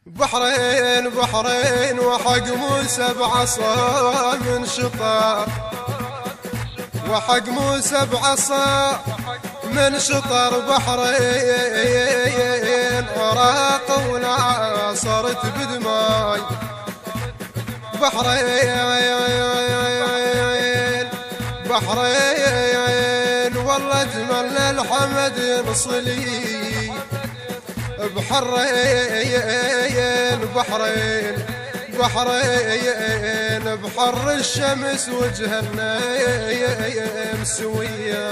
بحرين بحرين وحق موسى بعصا من شطار، وحق موسى بعصا من شطر بحرين، عراق ولا صارت بدماي. بحرين بحرين والله اجمل الحمد ينصلي. بحرين بحرين بحرين بحر الشمس وجهنا مسوية.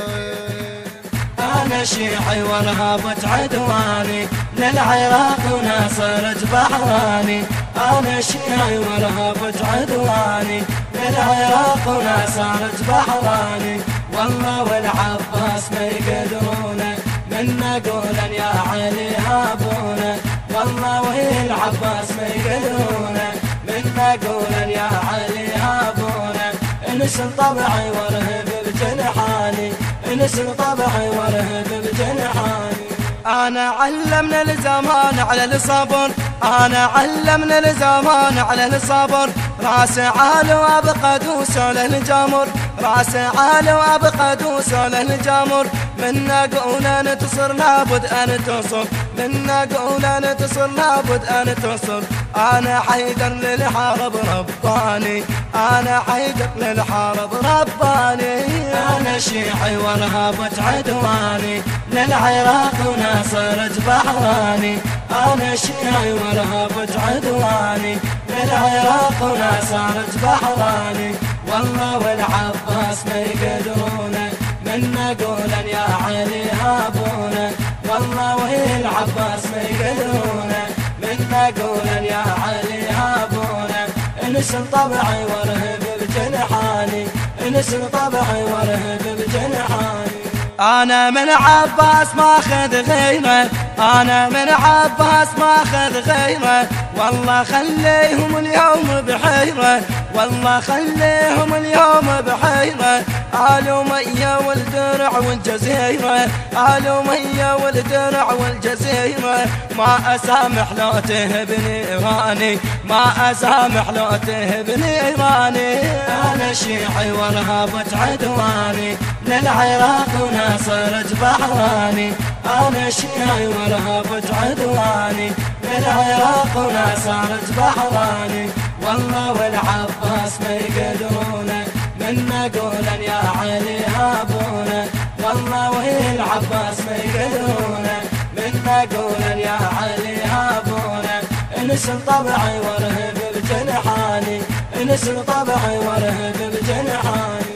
أنا شيعي وارهبت عدواني للعراق وناصرت بحراني. أنا شيعي وارهبت عدواني للعراق وناصرت بحراني. والله والعباس ما يقدرونه منا قولا يا علي هابونا. والله والعباس ما يقدرونه منا قولا يا علي هابونا. انسن طبعي وارهب بجنحاني، انسن طبعي وارهب بجنحاني. أنا علمنا الزمان على الصبر، أنا علمنا الزمان على الصبر. راس عالي وابقى دوس على الجمر، راس عالي وابقى دوس على الجمر. منا قولا ننتصر لابد أن تصر، منا قولا ننتصر لابد أن تصر. أنا حيدر للحرب رباني، أنا حيدر للحرب رباني. أنا شيعي وارهبت عدواني للعراق وناصرت بحراني. أنا شيعي وارهبت عدواني للعراق وناصرت بحراني. والله والعباس ما يقدرونه منا قولا يا علي هابونا. والله والعباس ما يقدرونه منا قولا يا علي هابونا. انسن طبعي وارهب بجنحاني، انسن طبعي وارهب بجنحاني. أنا من عباس ماخذ غيره، أنا من عباس ماخذ غيره. والله خليهم اليوم بحيرة، والله خليهم اليوم بحيرة. آل أمية والدرع والجزيرة، آل أمية والدرع والجزيرة. ما أسامح لو تهبني إيراني، ما أسامح لو تهبني إيراني. أنا شيعي وارهبت عدواني للعراق وناصرت بحراني. أنا شيعي وارهبت عدواني للعراق وناصرت بحراني. والله والعباس ما يقدرونه منا قولا يا علي هابونا. والله والعباس ما يقدرونه منا قولا يا علي هابونا. انسن طبعي وارهب بجنحاني، انسن طبعي وارهب بجنحاني.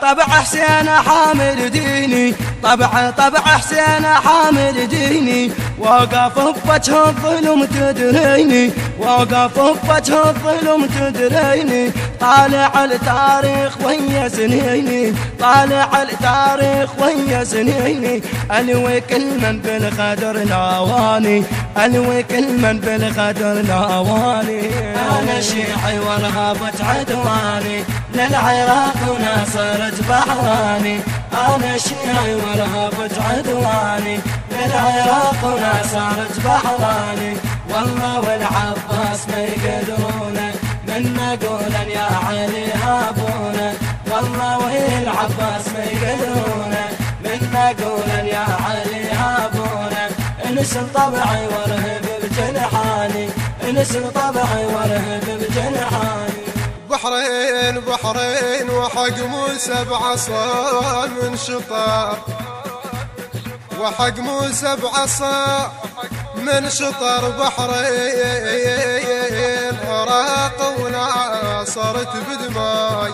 طبع حسين حامل ديني، طبع حسين حامل ديني. وقف بوجه الظلم تدريني، وقف بوجه الظلم تدريني. طالع التاريخ ويا سنيني، طالع التاريخ ويا سنيني. الوي كل من بالغدر ناواني، الوي كل من بالغدر ناواني. انا شيعي وارهبت عدواني للعراق وناصرت بحراني. أنا شيعي وارهبت عدواني للعراق وناصرت بحراني. والله والعباس ما يقدرونه منا قولا يا علي هابونا. والله والعباس ما يقدرونه منا قولا يا علي هابونا. انسن طبعي وارهب بجنحاني، انسن طبعي وارهب بجنحاني. بحرين بحرين وحق موسى بعصا من شطار، وحق موسى بعصا من شطر بحرين، عراق ولا صارت بدماي.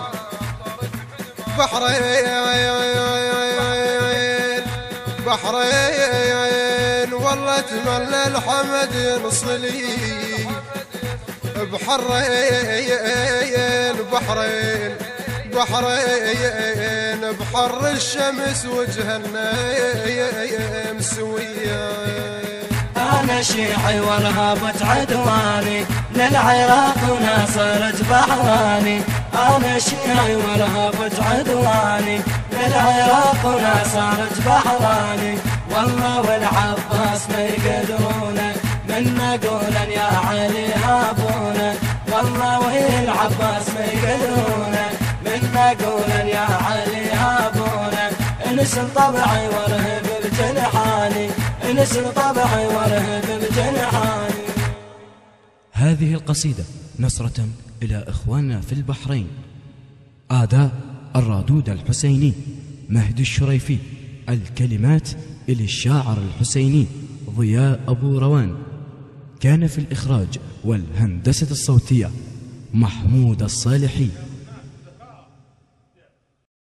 بحرين بحرين والله اجمل الحمد ينصلي. بحرين بحرين بحرين بحر الشمس وجهنا مسوية. أنا شيعي وارهبت عدواني للعراق وناصرت بحراني. أنا شيعي وارهبت عدواني للعراق وناصرت بحراني. والله والعباس ما يقدرونه منا قولا يا علي هابونا والله وهي العباس ما يقدرونه منا قولا يا علي هابونا انسل طبعي وارهب بجنحاني انسل طبعي وارهب بجنحاني. هذه القصيدة نصرة إلى إخواننا في البحرين. أداء الرادود الحسيني مهدي الشريفي. الكلمات إلى الشاعر الحسيني ضياء أبو روان. كان في الإخراج والهندسة الصوتية محمود الصالحي.